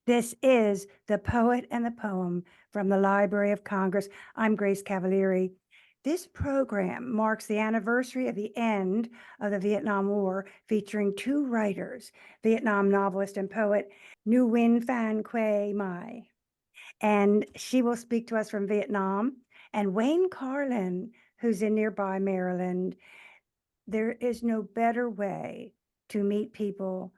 This is The Poet and the Poem from the Library of Congress. I'm Grace Cavalieri. This program marks the anniversary of the end of the Vietnam War, featuring two writers, Vietnam novelist and poet Nguyen Phan Quay Mai. And she will speak to us from Vietnam, and Wayne Karlin, who's in nearby Maryland. There is no better way to meet people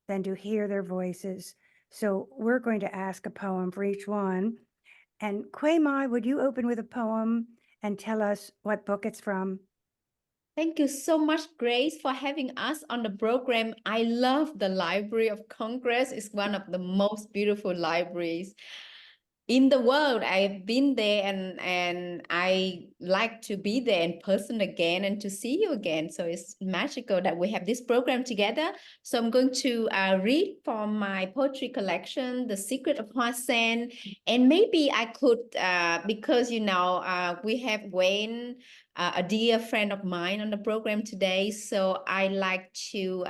than to hear their voices. So we're going to ask a poem for each one. And Quay Mai, would you open with a poem and tell us what book it's from? Thank you so much, Grace, for having us on the program. I love the Library of Congress. It's one of the most beautiful libraries in the world. I've been there and I like to be there in person again and to see you again. So it's magical that we have this program together. So I'm going to read from my poetry collection, The Secret of Hoa Sen. And maybe I could, because, we have Wayne, a dear friend of mine on the program today. So I like to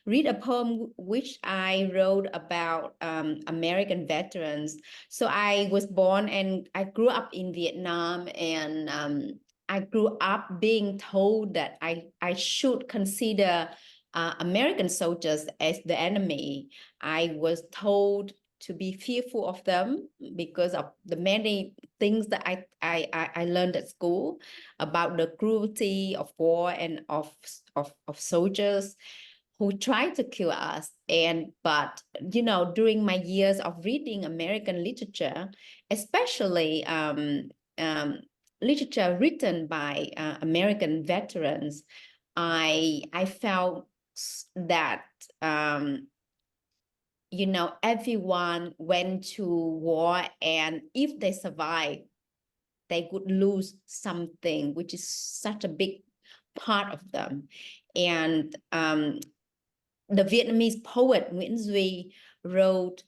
read a poem which I wrote about American veterans. So I was born and I grew up in Vietnam, and I grew up being told that I should consider American soldiers as the enemy. I was told to be fearful of them because of the many things that I learned at school about the cruelty of war and of soldiers who tried to kill us. But during my years of reading American literature, especially literature written by American veterans, I felt that everyone went to war, and if they survive, they would lose something, which is such a big part of them. And the Vietnamese poet Nguyễn Duy wrote,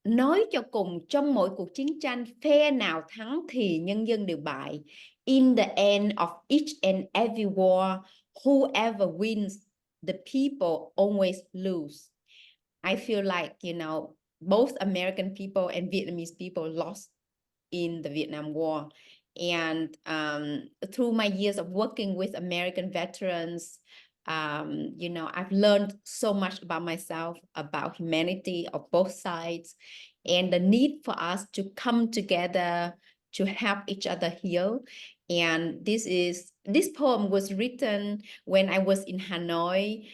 nói cho cùng trong mỗi cuộc chiến tranh, phe nào thắng thì nhân dân đều bại. In the end of each and every war, whoever wins, the people always lose. I feel like, both American people and Vietnamese people lost in the Vietnam War. And through my years of working with American veterans, I've learned so much about myself, about humanity of both sides, and the need for us to come together to help each other heal. And this poem was written when I was in Hanoi,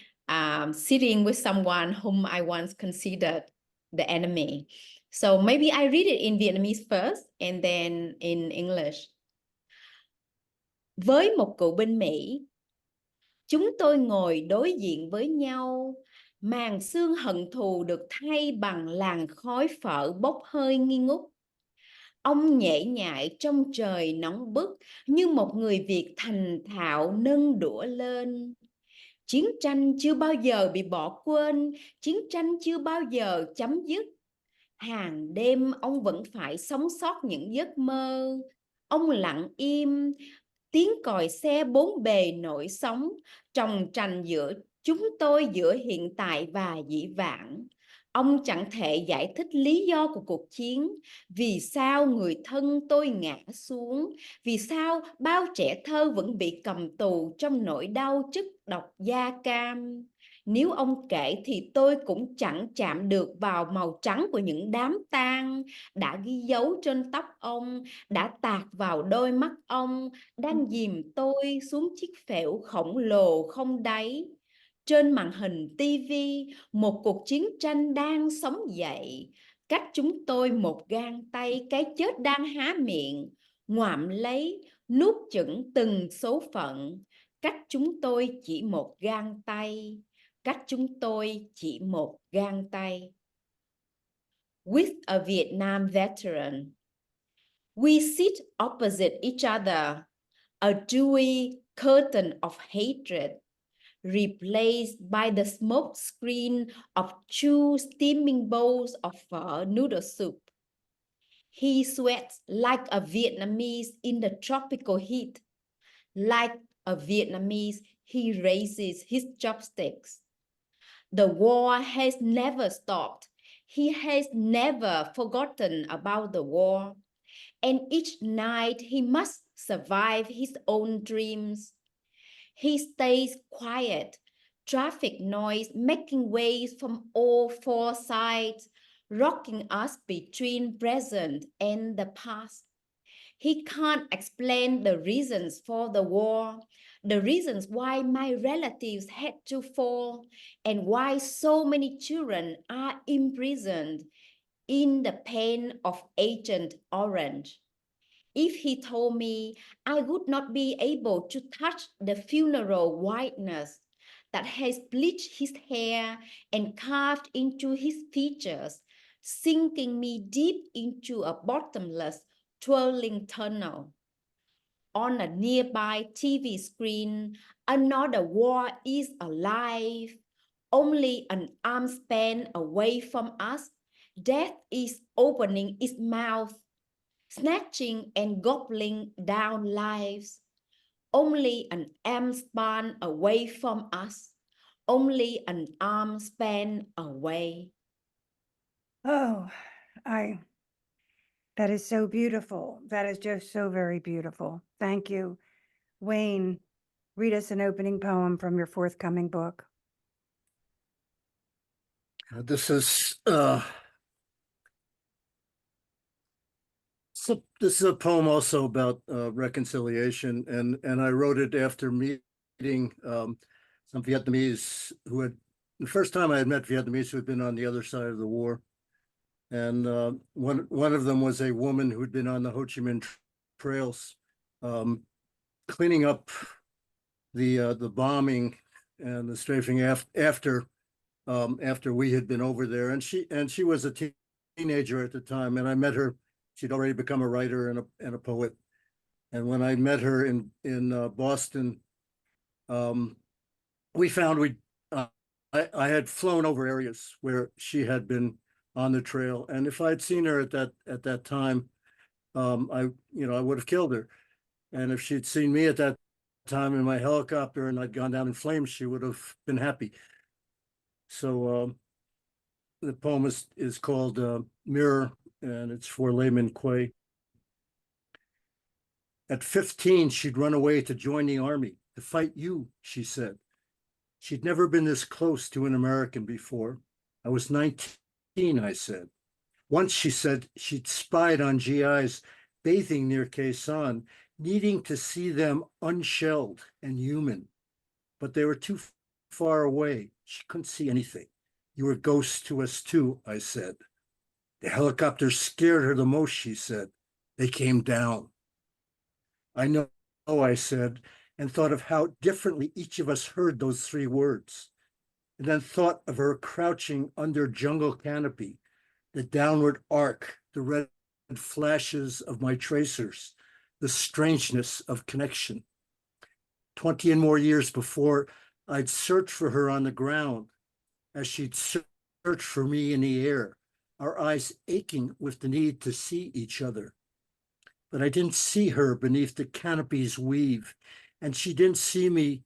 sitting with someone whom I once considered the enemy. So maybe I read it in Vietnamese first and then in English. Với một cựu binh Mỹ, chúng tôi ngồi đối diện với nhau, màn xương hận thù được thay bằng làn khói phở bốc hơi nghi ngút. Ông nhễ nhại trong trời nóng bức như một người Việt thành thạo nâng đũa lên. Chiến tranh chưa bao giờ bị bỏ quên, chiến tranh chưa bao giờ chấm dứt. Hàng đêm ông vẫn phải sống sót những giấc mơ. Ông lặng im, tiếng còi xe bốn bề nổi sóng, trồng trành giữa chúng tôi, giữa hiện tại và dĩ vãng. Ông chẳng thể giải thích lý do của cuộc chiến, vì sao người thân tôi ngã xuống, vì sao bao trẻ thơ vẫn bị cầm tù trong nỗi đau chất độc da cam. Nếu ông kể thì tôi cũng chẳng chạm được vào màu trắng của những đám tang đã ghi dấu trên tóc ông, đã tạt vào đôi mắt ông, đang dìm tôi xuống chiếc phễu khổng lồ không đáy. Trên màn hình tivi, một cuộc chiến tranh đang sống dậy. Cách chúng tôi một gang tay, cái chết đang há miệng, ngoạm lấy, nuốt chửng từng số phận. Cách chúng tôi chỉ một gang tay. Cách chúng tôi chỉ một gang tay. With a Vietnam veteran, we sit opposite each other, a dewy curtain of hatred, replaced by the smoke screen of two steaming bowls of phở noodle soup. He sweats like a Vietnamese in the tropical heat. Like a Vietnamese, he raises his chopsticks. The war has never stopped. He has never forgotten about the war, and each night he must survive his own dreams. He stays quiet, traffic noise making waves from all four sides, rocking us between present and the past. He can't explain the reasons for the war, the reasons why my relatives had to fall, and why so many children are imprisoned in the pen of Agent Orange. If he told me, I would not be able to touch the funeral whiteness that has bleached his hair and carved into his features, sinking me deep into a bottomless, twirling tunnel. On a nearby TV screen, another war is alive. Only an arm span away from us, death is opening its mouth, snatching and gobbling down lives. Only an arm span away from us, only an arm span away. Oh, that is so beautiful. That is just so very beautiful. Thank you. Wayne, read us an opening poem from your forthcoming book. This is a poem also about reconciliation, and I wrote it after meeting some Vietnamese who had the first time I had met Vietnamese who had been on the other side of the war, and one of them was a woman who had been on the Ho Chi Minh trails, cleaning up the bombing and the strafing after we had been over there, and she was a teenager at the time, and I met her. She'd already become a writer and a poet, and when I met her in Boston, we found I had flown over areas where she had been on the trail, and if I had seen her at that time, I would have killed her, and if she'd seen me at that time in my helicopter and I'd gone down in flames, she would have been happy. So the poem is called Mirror, and it's for Layman Quay. At 15, she'd run away to join the army, to fight you, she said. She'd never been this close to an American before. I was 19, I said. Once, she said, she'd spied on GIs bathing near Khe Sanh, needing to see them unshelled and human. But they were too far away. She couldn't see anything. You were ghosts to us too, I said. The helicopter scared her the most, she said. They came down. I know, I said, and thought of how differently each of us heard those three words, and then thought of her crouching under jungle canopy, the downward arc, the red flashes of my tracers, the strangeness of connection. 20 and more years before, I'd search for her on the ground, as she'd search for me in the air, our eyes aching with the need to see each other. But I didn't see her beneath the canopy's weave, and she didn't see me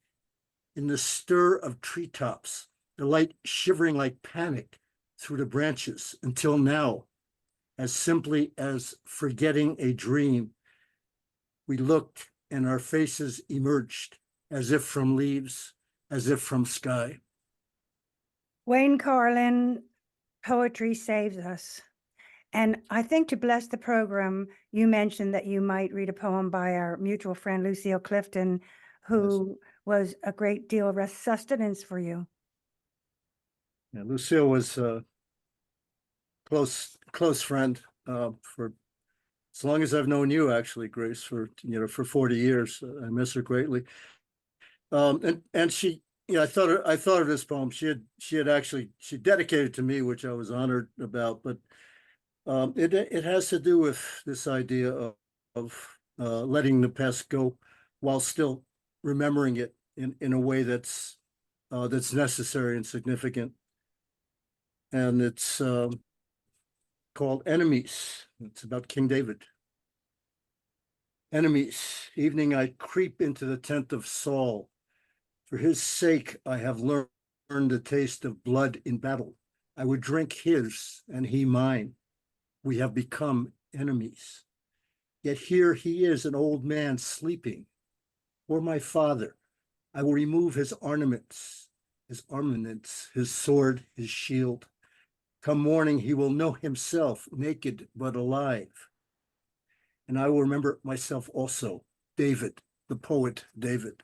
in the stir of treetops, the light shivering like panic through the branches, until now, as simply as forgetting a dream, we looked and our faces emerged, as if from leaves, as if from sky. Wayne Karlin, poetry saves us. And I think to bless the program, you mentioned that you might read a poem by our mutual friend, Lucille Clifton, who was a great deal of sustenance for you. Yeah, Lucille was a close friend for as long as I've known you, actually, Grace, for 40 years. I miss her greatly. And she, I thought of this poem. She dedicated to me, which I was honored about. But it has to do with this idea of letting the past go while still remembering it in a way that's necessary and significant. And it's called Enemies. It's about King David. Enemies, evening I creep into the tent of Saul. For his sake, I have learned the taste of blood in battle. I would drink his and he mine. We have become enemies. Yet here he is, an old man sleeping. Or my father. I will remove his armaments, his sword, his shield. Come morning, he will know himself, naked but alive. And I will remember myself also, David, the poet David.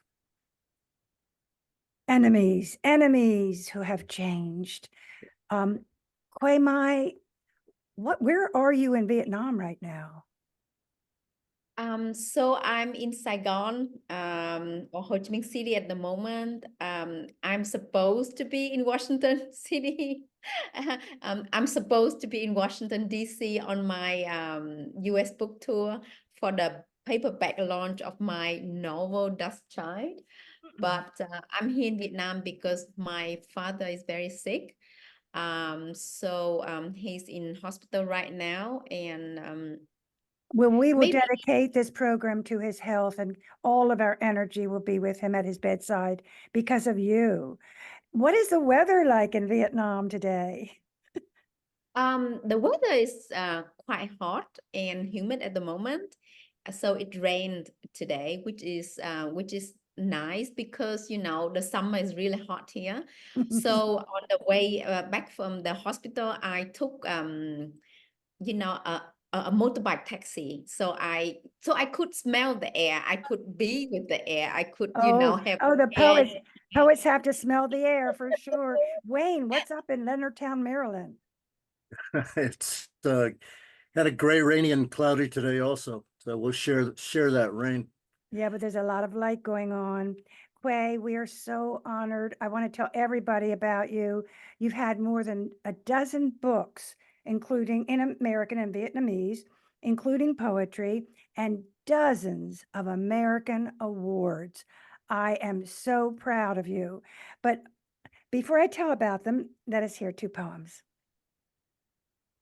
Enemies who have changed. Quay Mai, where are you in Vietnam right now? So I'm in Saigon, or Ho Chi Minh City at the moment. I'm supposed to be in Washington City. I'm supposed to be in Washington, D.C. on my US book tour for the paperback launch of my novel, Dust Child. But I'm here in Vietnam because my father is very sick. So he's in hospital right now, and Well, we will maybe dedicate this program to his health, and all of our energy will be with him at his bedside because of you. What is the weather like in Vietnam today? the weather is quite hot and humid at the moment. So it rained today, which is nice because the summer is really hot here. So on the way back from the hospital, I took a motorbike taxi. So I could smell the air. I could be with the air. I could have The air. poets have to smell the air for sure. Wayne, what's up in Leonardtown, Maryland? It's had a gray, rainy, and cloudy today also. So we'll share that rain. Yeah, but there's a lot of light going on. Quay, we are so honored. I want to tell everybody about you. You've had more than a dozen books, including in American and Vietnamese, including poetry, and dozens of American awards. I am so proud of you. But before I tell about them, let us hear two poems.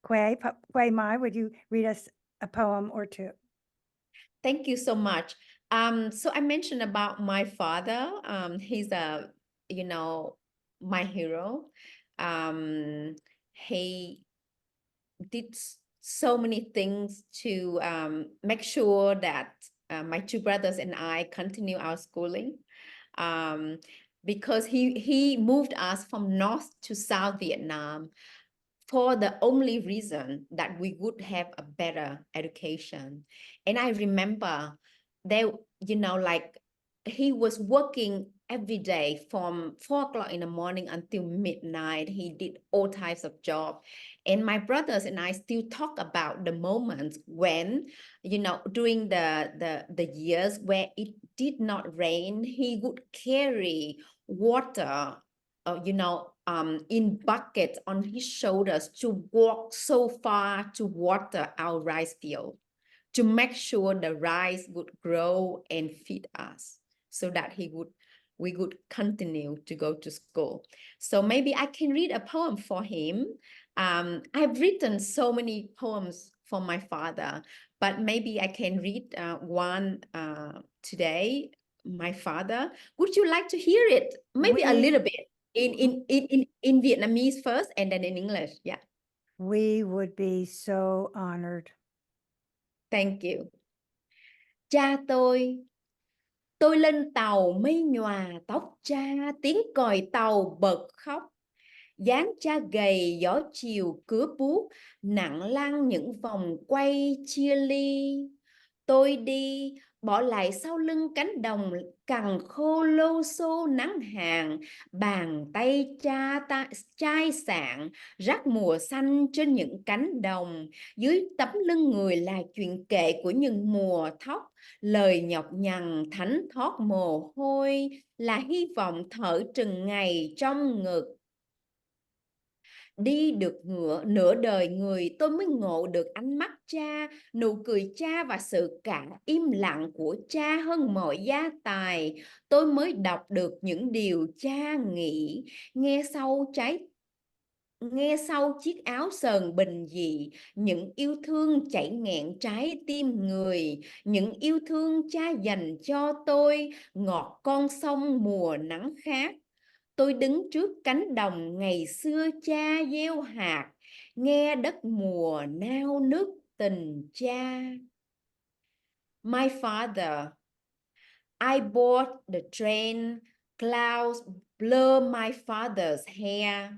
Quay Mai, would you read us a poem or two? Thank you so much. So I mentioned about my father. He's my hero. He did so many things to make sure that my two brothers and I continue our schooling. Because he moved us from North to South Vietnam for the only reason that we would have a better education. And I remember they, like he was working every day from 4 o'clock in the morning until midnight. He did all types of job. And my brothers and I still talk about the moments when, during the years where it did not rain, he would carry water in buckets on his shoulders to walk so far to water our rice field, to make sure the rice would grow and feed us, so that we would continue to go to school. So maybe I can read a poem for him. I've written so many poems for my father, but maybe I can read one today. My father, would you like to hear it? Maybe a little bit in Vietnamese first and then in English. Yeah. We would be so honored. Thank you. Cha tôi lên tàu mây nhòa tóc cha, tiếng còi tàu bật khóc. Dáng cha gầy gió chiều cứa buốt, nặng lăn những vòng quay chia ly. Tôi đi, bỏ lại sau lưng cánh đồng cằn khô lô xô nắng hạn, bàn tay chai sạn, rắc mùa xanh trên những cánh đồng. Dưới tấm lưng người là chuyện kệ của những mùa thóc, lời nhọc nhằn thánh thót mồ hôi, là hy vọng thở chừng ngày trong ngực. Đi được nửa đời người, tôi mới ngộ được ánh mắt cha, nụ cười cha và sự cả im lặng của cha hơn mọi gia tài. Tôi mới đọc được những điều cha nghĩ, nghe sau chiếc áo sờn bình dị, những yêu thương chảy nghẹn trái tim người, những yêu thương cha dành cho tôi, ngọt con sông mùa nắng khác. Tôi đứng trước cánh đồng ngày xưa cha gieo hạt, nghe đất mùa nao nức tình cha. My father, I board the train, clouds blur my father's hair.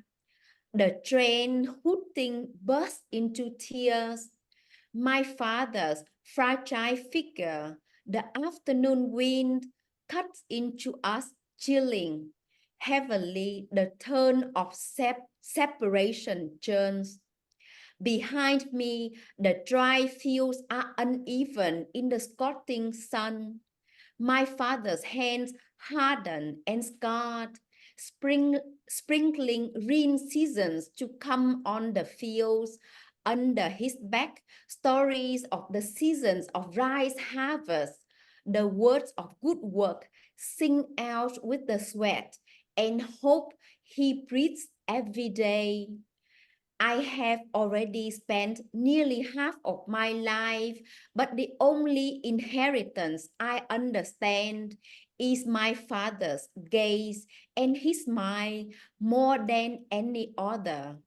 The train hooting burst into tears. My father's fragile figure, the afternoon wind cuts into us, chilling. Heavily, the turn of separation churns. Behind me, the dry fields are uneven in the scorching sun. My father's hands hardened and scarred, sprinkling rain seasons to come on the fields. Under his back, stories of the seasons of rice harvest. The words of good work sing out with the sweat and hope he breathes every day. I have already spent nearly half of my life, but the only inheritance I understand is my father's gaze and his smile more than any other.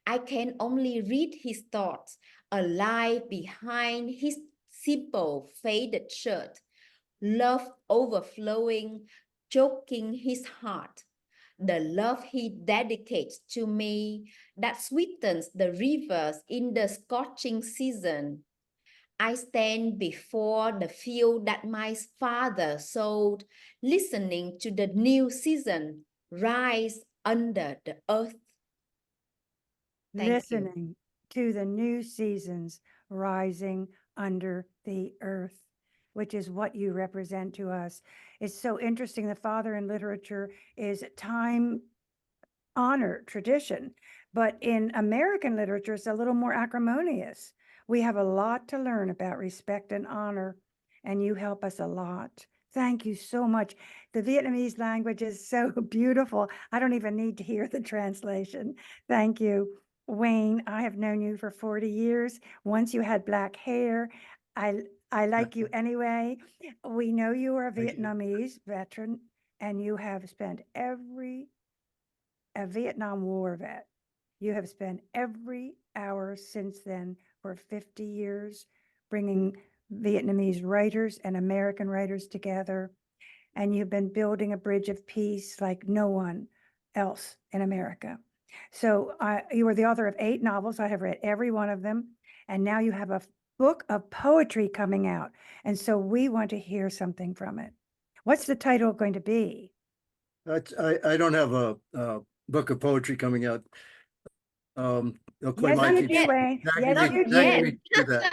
I can only read his thoughts, alive behind his simple faded shirt, love overflowing, choking his heart. The love he dedicates to me that sweetens the rivers in the scorching season. I stand before the field that my father sowed, listening to the new season rise under the earth. Thank you. Listening to the new seasons rising under the earth, which is what you represent to us. It's so interesting. The father in literature is time honored tradition, but in American literature, it's a little more acrimonious. We have a lot to learn about respect and honor, and you help us a lot. Thank you so much. The Vietnamese language is so beautiful. I don't even need to hear the translation. Thank you. Wayne, I have known you for 40 years. Once you had black hair. I like you anyway. We know you are a Thank you. Vietnamese veteran, and you have spent a Vietnam War vet. You have spent every hour since then for 50 years bringing Vietnamese writers and American writers together. And you've been building a bridge of peace like no one else in America. So you are the author of 8 novels. I have read every one of them. And now you have a book of poetry coming out. And so we want to hear something from it. What's the title going to be? I don't have a book of poetry coming out. Yes, you do, Wayne. Yes, you do. Do that.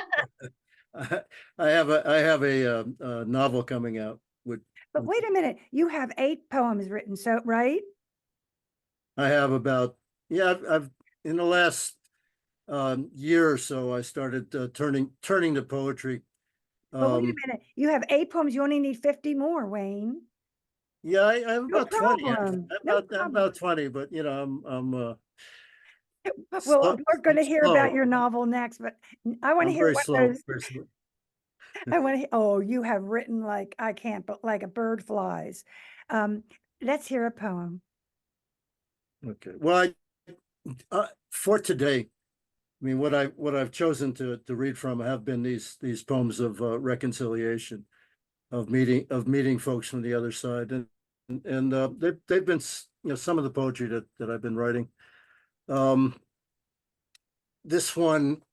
I have a novel coming out with. But wait a minute, you have 8 poems written, so, right? I have about, yeah, I've in the last year or so, I started turning to poetry. But wait a minute, you have 8 poems, you only need 50 more, Wayne. Yeah, I have No about 20. problem. No I'm about 20, but you know, I'm Well, slow, we're gonna hear slow. about your novel next, but I wanna I'm hear very what slow, those, very slow. I wanna, oh, you have written like, I can't, but like a bird flies. Let's hear a poem. Okay. Well, for today, I mean, what I've chosen to read from have been these poems of reconciliation, of meeting folks from the other side, and they've been, you know, some of the poetry that I've been writing. This one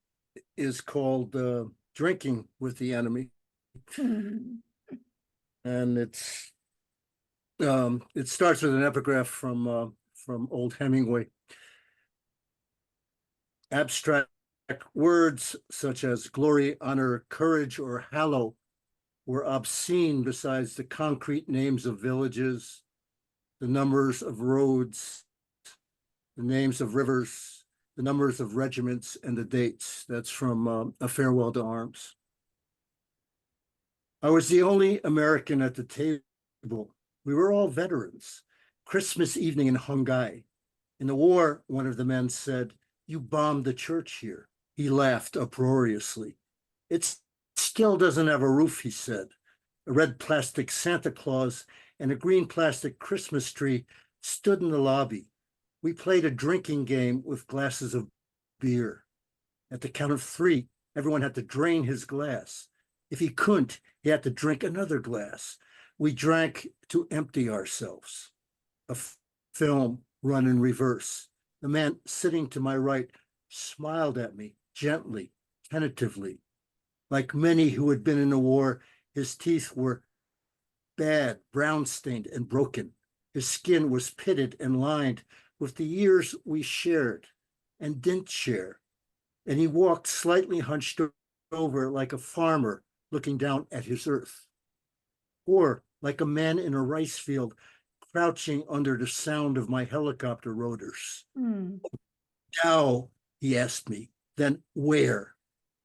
is called "Drinking with the Enemy," and it starts with an epigraph from old Hemingway. Abstract words such as glory, honor, courage, or hallow were obscene besides the concrete names of villages, the numbers of roads, the names of rivers, the numbers of regiments, and the dates. That's from A Farewell to Arms. I was the only American at the table. We were all veterans. Christmas evening in Hungai. In the war, one of the men said, "You bombed the church here." He laughed uproariously. "It still doesn't have a roof," he said. A red plastic Santa Claus and a green plastic Christmas tree stood in the lobby. We played a drinking game with glasses of beer. At the count of three, everyone had to drain his glass. If he couldn't, he had to drink another glass. We drank to empty ourselves. A film run in reverse. The man sitting to my right smiled at me gently, tentatively. Like many who had been in the war, his teeth were bad, brown stained, and broken. His skin was pitted and lined with the years we shared and didn't share. And he walked slightly hunched over like a farmer looking down at his earth, or like a man in a rice field crouching under the sound of my helicopter rotors. Hmm. How, he asked me, then where?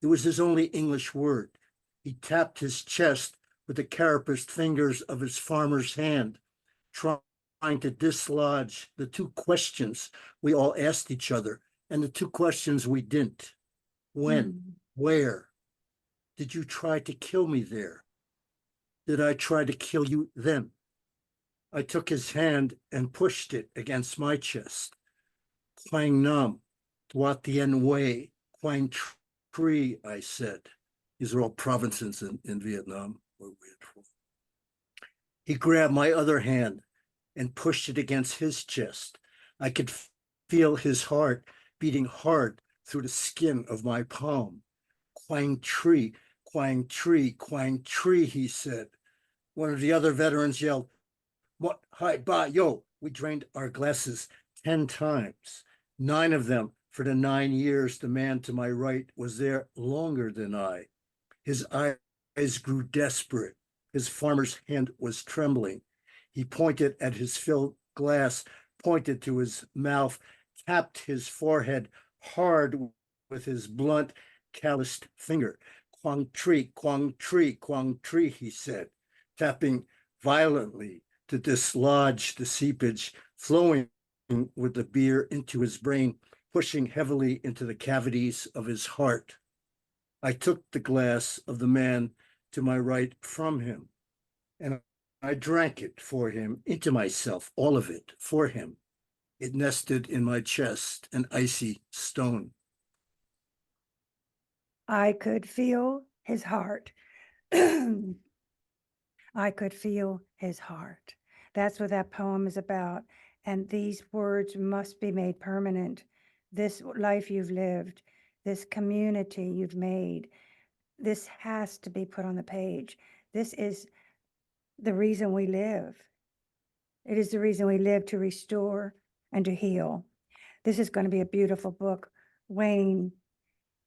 It was his only English word. He tapped his chest with the carapaced fingers of his farmer's hand, trying to dislodge the two questions we all asked each other and the two questions we didn't. When? Hmm. Where? Did you try to kill me there? Did I try to kill you then? I took his hand and pushed it against my chest. Quang Nam, Tuat Tien Way, Quang Tri, I said. These are all provinces in Vietnam. He grabbed my other hand and pushed it against his chest. I could feel his heart beating hard through the skin of my palm. Quang Tri, Quang Tri, Quang Tri, he said. One of the other veterans yelled, "What, hi, ba, yo." We drained our glasses 10 times, 9 of them for the 9 years the man to my right was there longer than I. His eyes grew desperate. His farmer's hand was trembling. He pointed at his filled glass, pointed to his mouth, tapped his forehead hard with his blunt, calloused finger. Quang Tri, Quang Tri, Quang Tri, he said, tapping violently to dislodge the seepage flowing with the beer into his brain, pushing heavily into the cavities of his heart. I took the glass of the man to my right from him, and I drank it for him into myself, all of it for him. It nested in my chest, an icy stone. I could feel his heart. I could feel his heart. That's what that poem is about. And these words must be made permanent. This life you've lived, this community you've made, this has to be put on the page. This is the reason we live. It is the reason we live, to restore and to heal. This is going to be a beautiful book. Wayne,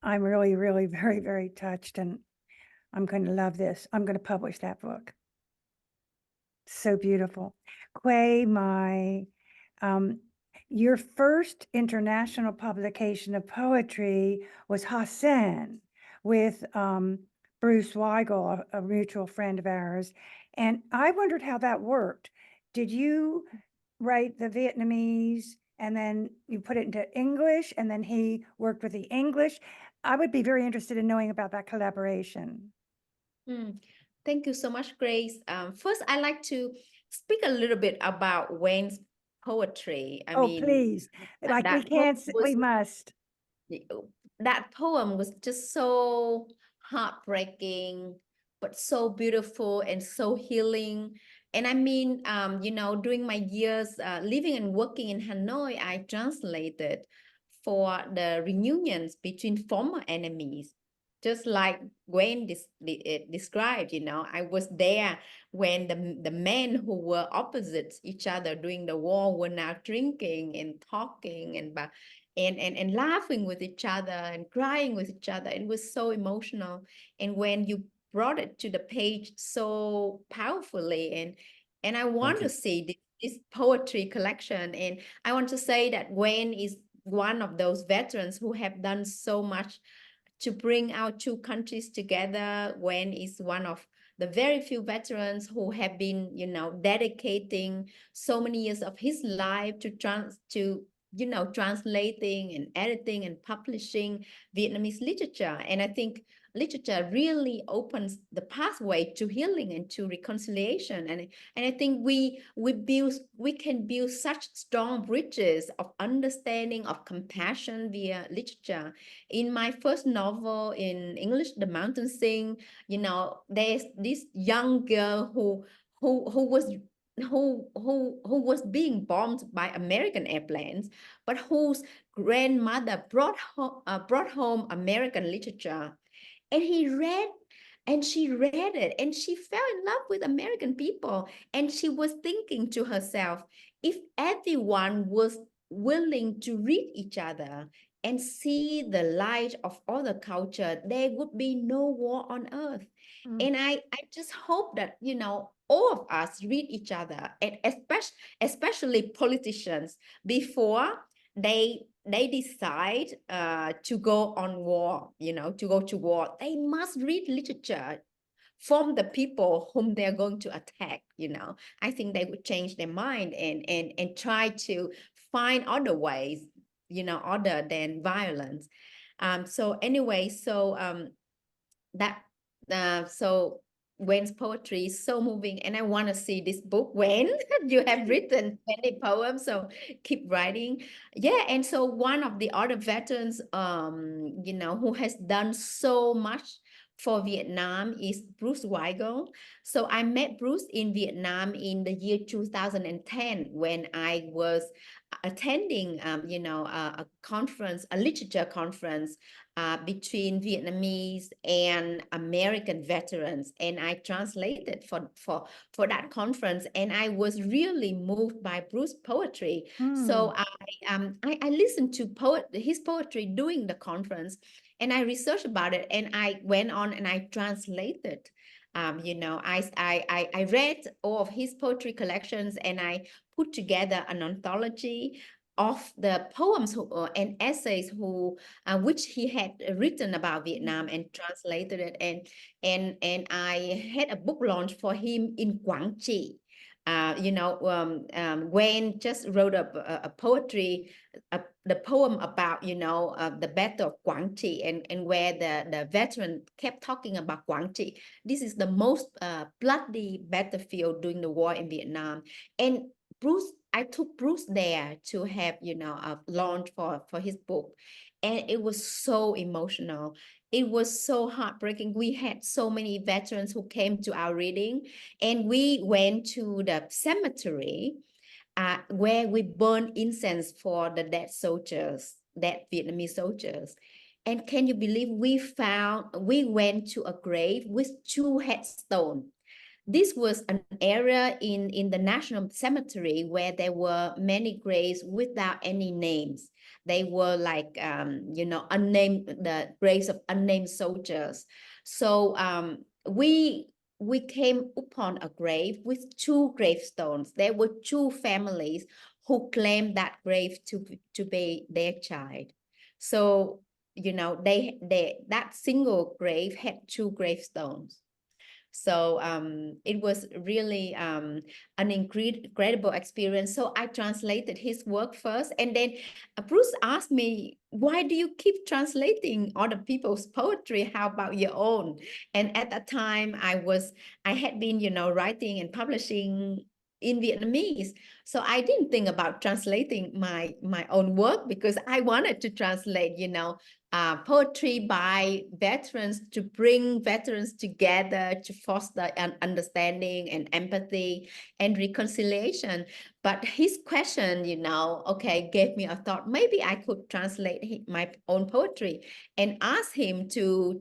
I'm really, really very, very touched, and I'm going to love this. I'm going to publish that book. So beautiful. Quay, your first international publication of poetry was Hassan with Bruce Weigel, a mutual friend of ours. And I wondered how that worked. Did you write the Vietnamese and then you put it into English and then he worked with the English? I would be very interested in knowing about that collaboration. Thank you so much, Grace. First, I'd like to speak a little bit about Wayne's poetry. I Oh, mean, please. Like we that poem can't, we must. that poem was just so heartbreaking, but so beautiful and so healing. And I mean, during my years living and working in Hanoi, I translated for the reunions between former enemies. Just like Gwen described, I was there when the men who were opposites each other during the war were now drinking and talking and laughing with each other and crying with each other. It was so emotional. And when you brought it to the page so powerfully, and I want to see this poetry collection, and I want to say that Gwen is one of those veterans who have done so much to bring our two countries together. Gwen is one of the very few veterans who have been, dedicating so many years of his life to translating and editing and publishing Vietnamese literature. And I think literature really opens the pathway to healing and to reconciliation. And I think we can build such strong bridges of understanding, of compassion via literature. In my first novel in English, The Mountain Sing, there's this young girl who was who was being bombed by American airplanes, but whose grandmother brought home American literature, and she read it, and she fell in love with American people, and she was thinking to herself, if everyone was willing to read each other and see the light of other culture, there would be no war on earth. And I just hope that, all of us read each other, and especially politicians, before they decide to go on war, to go to war. They must read literature from the people whom they're going to attack. I think they would change their mind and try to find other ways, other than violence. So anyway, that so Nguyen's poetry is so moving, and I want to see this book. When you have written many poems, so keep writing. Yeah, and so one of the other veterans, who has done so much for Vietnam is Bruce Weigel. So I met Bruce in Vietnam in the year 2010 when I was attending, a conference, a literature conference between Vietnamese and American veterans, and I translated for that conference, and I was really moved by Bruce's poetry. So I listened to his poetry during the conference, and I researched about it, and I went on and I translated. I read all of his poetry collections, and I put together an anthology of the poems and essays which he had written about Vietnam and translated it, and I had a book launch for him in Quảng Trị. Nguyen just wrote a poetry, the poem about the battle of Quảng Trị, and where the veteran kept talking about Quảng Trị. This is the most bloody battlefield during the war in Vietnam, and I took Bruce there to have a launch for his book, and it was so emotional. It was so heartbreaking. We had so many veterans who came to our reading, and we went to the cemetery where we burned incense for the dead Vietnamese soldiers. And can you believe we went to a grave with 2 headstones. This was an area in the National Cemetery where there were many graves without any names. They were like, unnamed, the graves of unnamed soldiers. So we came upon a grave with 2 gravestones. There were 2 families who claimed that grave to be their child. So, that single grave had 2 gravestones. So it was really an incredible experience. So I translated his work first, and then Bruce asked me, why do you keep translating other people's poetry? How about your own? And at that time I had been, writing and publishing in Vietnamese. So I didn't think about translating my own work, because I wanted to translate, poetry by veterans, to bring veterans together, to foster an understanding and empathy and reconciliation. But his question, gave me a thought. Maybe I could translate my own poetry, and ask him to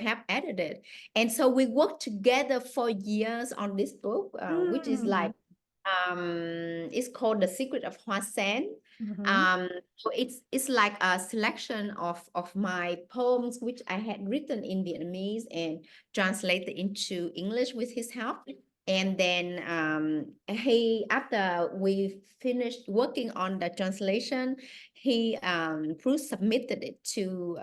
help edit it. And so we worked together for years on this book, which is like, it's called The Secret of Hoa Sen. So it's like a selection of my poems which I had written in Vietnamese and translated into English with his help. And then after we finished working on the translation, Bruce submitted it to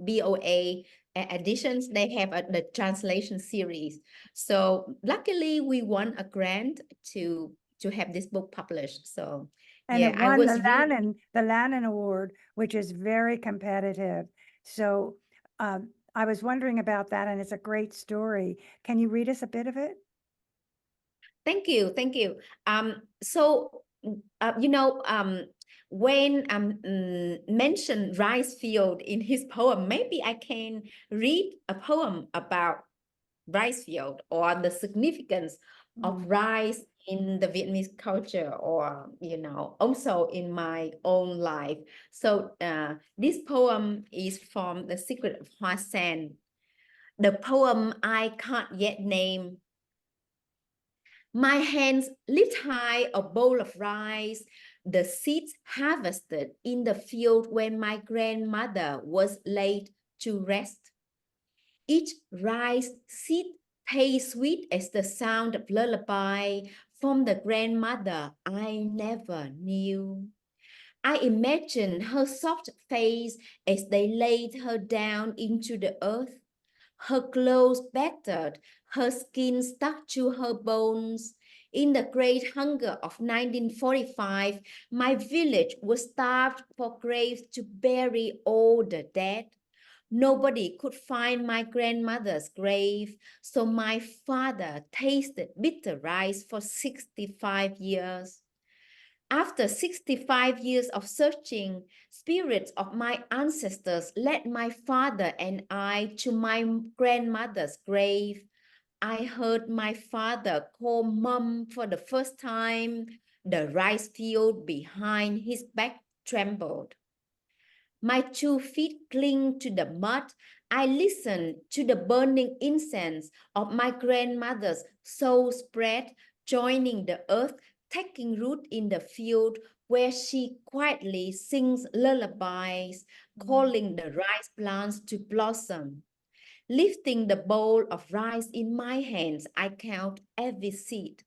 BOA editions. They have the translation series. So luckily we won a grant to have this book published. So And yeah, it I won was the Lannan Award, which is very competitive. So I was wondering about that, and it's a great story. Can you read us a bit of it? Thank you, thank you. So when mentioned rice field in his poem, maybe I can read a poem about rice field or the significance of rice in the Vietnamese culture, or also in my own life. So this poem is from The Secret of Hoa Sen. The poem I can't yet name. My hands lift high a bowl of rice, the seeds harvested in the field when my grandmother was laid to rest. Each rice seed tastes sweet as the sound of lullaby from the grandmother I never knew. I imagine her soft face as they laid her down into the earth. Her clothes battered, her skin stuck to her bones. In the great hunger of 1945, my village was starved for graves to bury all the dead. Nobody could find my grandmother's grave, so my father tasted bitter rice for 65 years. After 65 years of searching, spirits of my ancestors led my father and I to my grandmother's grave. I heard my father call Mum for the first time. The rice field behind his back trembled. My 2 feet cling to the mud. I listen to the burning incense of my grandmother's soul spread, joining the earth, taking root in the field where she quietly sings lullabies, calling the rice plants to blossom. Lifting the bowl of rice in my hands, I count every seed,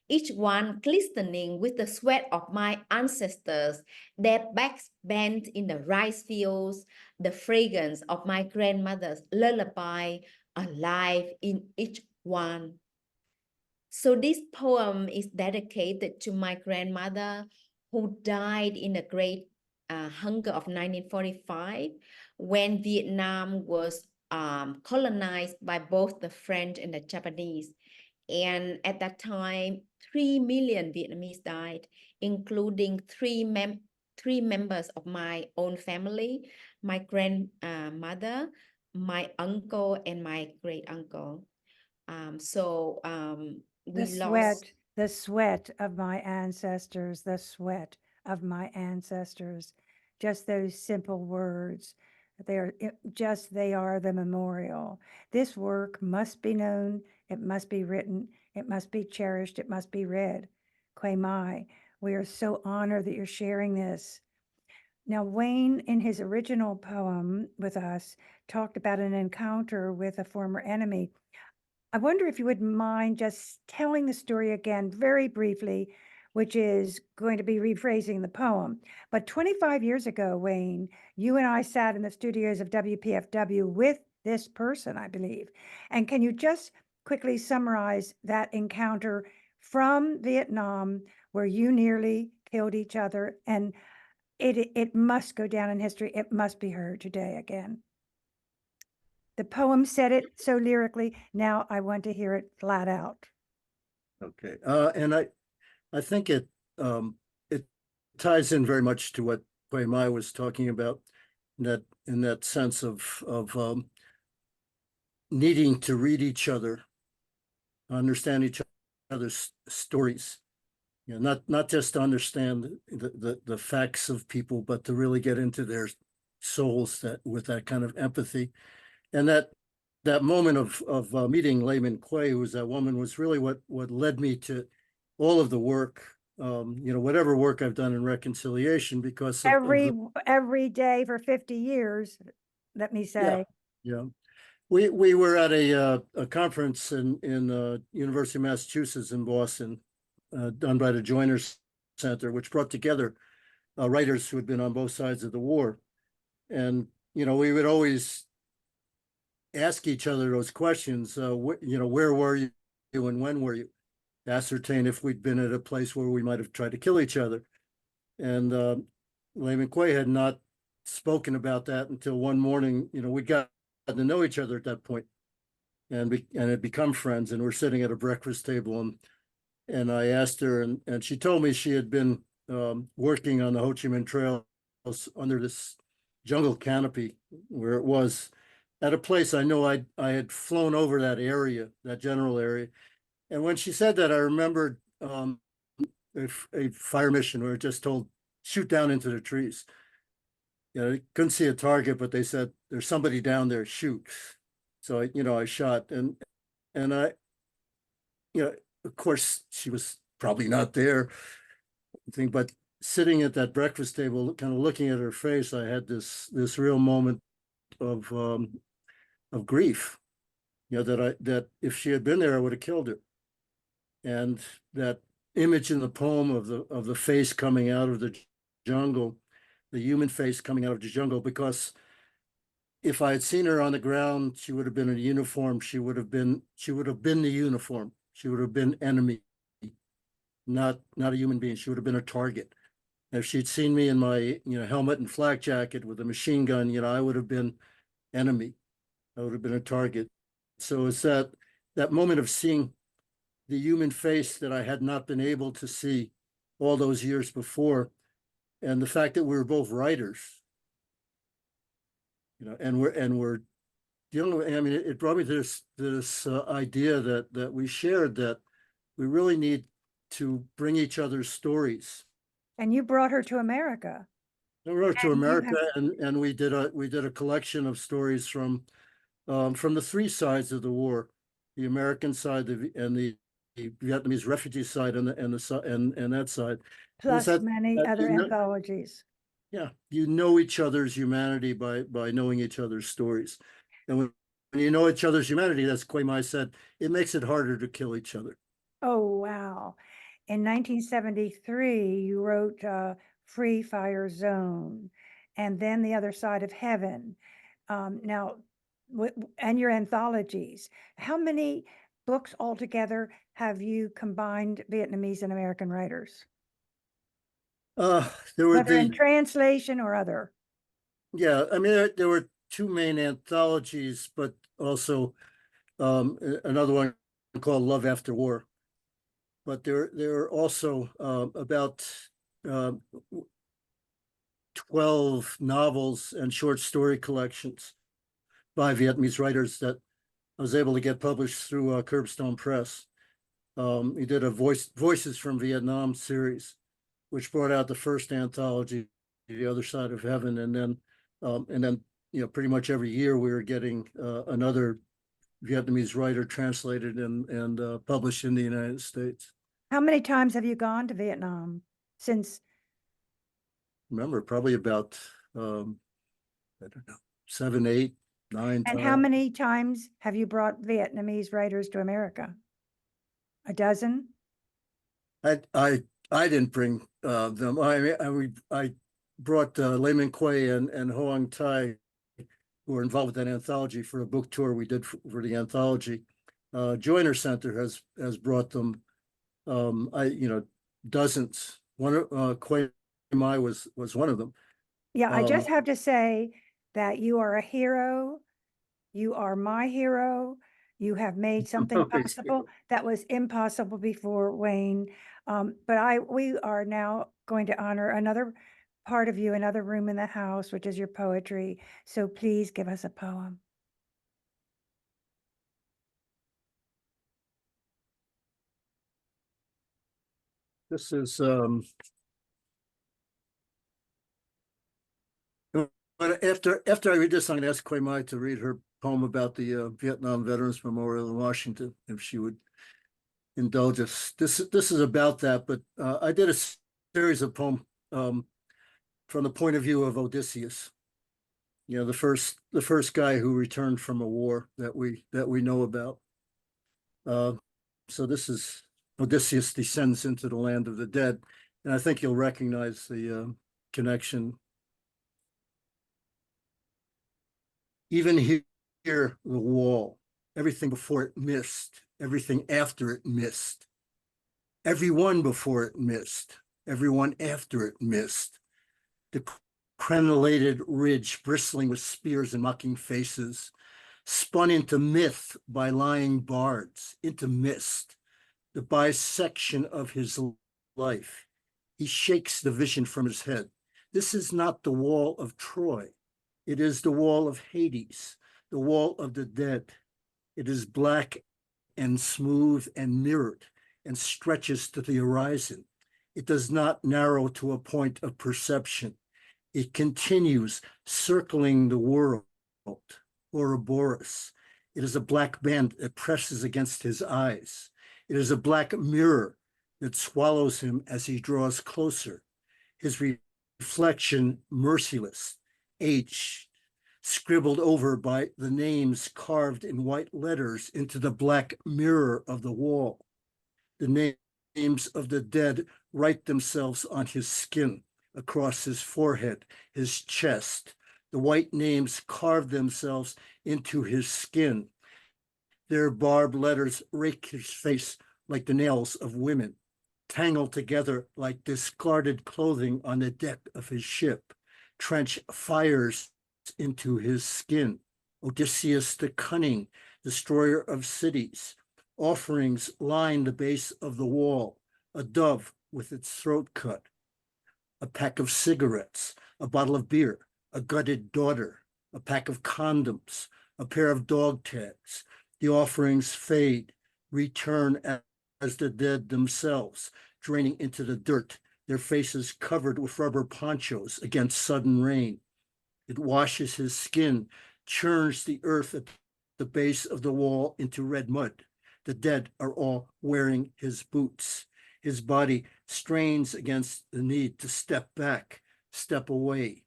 each one glistening with the sweat of my ancestors, their backs bent in the rice fields, the fragrance of my grandmother's lullaby alive in each one. So this poem is dedicated to my grandmother, who died in the great hunger of 1945 when Vietnam was colonized by both the French and the Japanese. And at that time, 3 million Vietnamese died, including three members of my own family, my grandmother, my uncle, and my great uncle. We lost. The sweat of my ancestors, the sweat of my ancestors. Just those simple words. They are the memorial. This work must be known, it must be written, it must be cherished, it must be read. Quay Mai, we are so honored that you're sharing this. Now, Wayne, in his original poem with us, talked about an encounter with a former enemy. I wonder if you would mind just telling the story again very briefly, which is going to be rephrasing the poem. But 25 years ago, Wayne, you and I sat in the studios of WPFW with this person, I believe. And can you just quickly summarize that encounter from Vietnam where you nearly killed each other? And it must go down in history. It must be heard today again. The poem said it so lyrically. Now I want to hear it flat out. Okay. And I think it ties in very much to what Quay Mai was talking about, in that sense of needing to read each other, understand each other's stories. Not just to understand the facts of people, but to really get into their souls with that kind of empathy. And that moment of meeting Layman Quay, who was that woman, was really what led me to all of the work, whatever work I've done in reconciliation, because every day for 50 years, let me say. Yeah. We were at a conference in University of Massachusetts in Boston, done by the Joyner Center, which brought together writers who had been on both sides of the war. And, we would always ask each other those questions, where were you and when were you? Ascertain if we'd been at a place where we might have tried to kill each other. And Layman Quay had not spoken about that until one morning. We got to know each other at that point, and had become friends. And we're sitting at a breakfast table, and I asked her, and she told me she had been working on the Ho Chi Minh Trail under this jungle canopy, where it was at a place I know I had flown over that area, that general area. And when she said that, I remembered a fire mission where it just told, shoot down into the trees. You know, I couldn't see a target, but they said, there's somebody down there, shoot. So I shot, and I, of course, she was probably not there, but sitting at that breakfast table, kind of looking at her face, I had this real moment of grief. That if she had been there, I would have killed her. And that image in the poem of the face coming out of the jungle, the human face coming out of the jungle, because if I had seen her on the ground, she would have been in a uniform. She would have been the uniform. She would have been enemy, not a human being. She would have been a target. If she'd seen me in my helmet and flak jacket with a machine gun, I would have been enemy. I would have been a target. So it's that moment of seeing the human face that I had not been able to see all those years before, and the fact that we were both writers, and we're dealing with. I mean, it brought me to this idea that we shared, that we really need to bring each other's stories. And you brought her to America. I wrote to And you America, and we did a collection of stories from the three sides of the war: the American side, and the Vietnamese refugee side, and that side. Plus that, many that other anthologies. Yeah, you know each other's humanity by knowing each other's stories, and when you know each other's humanity, that's Quay Mai said, it makes it harder to kill each other. Oh, wow. In 1973, you wrote Free Fire Zone, and then The Other Side of Heaven. Now, and your anthologies. How many books altogether have you combined Vietnamese and American writers? There were Whether in translation or other. Yeah, I mean, there were two main anthologies, but also another one called Love After War. But there are also about 12 novels and short story collections by Vietnamese writers that I was able to get published through Curbstone Press. We did a Voices from Vietnam series, which brought out the first anthology, The Other Side of Heaven, and then pretty much every year we were getting another Vietnamese writer translated and published in the United States. How many times have you gone to Vietnam since? Remember, probably about I don't know, 7, 8, 9 And times. how many times have you brought Vietnamese writers to America? A dozen? I didn't bring them. I brought Lê Minh Quay and Hoang Tai, who were involved with that anthology, for a book tour we did for the anthology. Joiner Center has brought them. Dozens. One Quay Mai was one of them. Yeah, I just have to say that you are a hero. You are my hero. You have made something possible that was impossible before, Wayne. But we are now going to honor another part of you, another room in the house, which is your poetry. So please give us a poem. This is but after I read this, I'm going to ask Quay Mai to read her poem about the Vietnam Veterans Memorial in Washington, if she would indulge us. This is about that, but I did a series of poems from the point of view of Odysseus. The first guy who returned from a war that we know about. So this is Odysseus descends into the land of the dead, and I think you'll recognize the connection. Even here, the wall, everything before it missed, everything after it missed. Everyone before it missed, everyone after it missed. The crenellated ridge bristling with spears and mocking faces, spun into myth by lying bards, into mist, the bisection of his life. He shakes the vision from his head. This is not the wall of Troy. It is the wall of Hades, the wall of the dead. It is black and smooth and mirrored and stretches to the horizon. It does not narrow to a point of perception. It continues circling the world, Ouroboros. It is a black band that presses against his eyes. It is a black mirror that swallows him as he draws closer. His reflection merciless, aged, scribbled over by the names carved in white letters into the black mirror of the wall. The names of the dead write themselves on his skin, across his forehead, his chest. The white names carve themselves into his skin. Their barbed letters rake his face like the nails of women, tangled together like discarded clothing on the deck of his ship, trench fires into his skin. Odysseus the cunning, destroyer of cities. Offerings line the base of the wall, a dove with its throat cut, a pack of cigarettes, a bottle of beer, a gutted daughter, a pack of condoms, a pair of dog tags. The offerings fade, return as the dead themselves, draining into the dirt, their faces covered with rubber ponchos against sudden rain. It washes his skin, churns the earth at the base of the wall into red mud. The dead are all wearing his boots. His body strains against the need to step back, step away.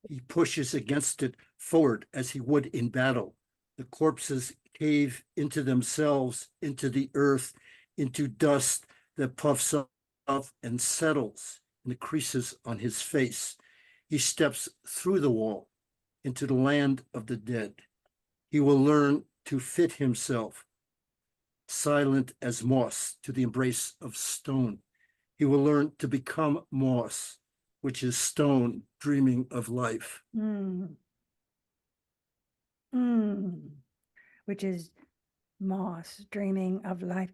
He pushes against it forward as he would in battle. The corpses cave into themselves, into the earth, into dust that puffs up and settles in the creases on his face. He steps through the wall into the land of the dead. He will learn to fit himself, silent as moss, to the embrace of stone. He will learn to become moss, which is stone dreaming of life. Which is moss dreaming of life.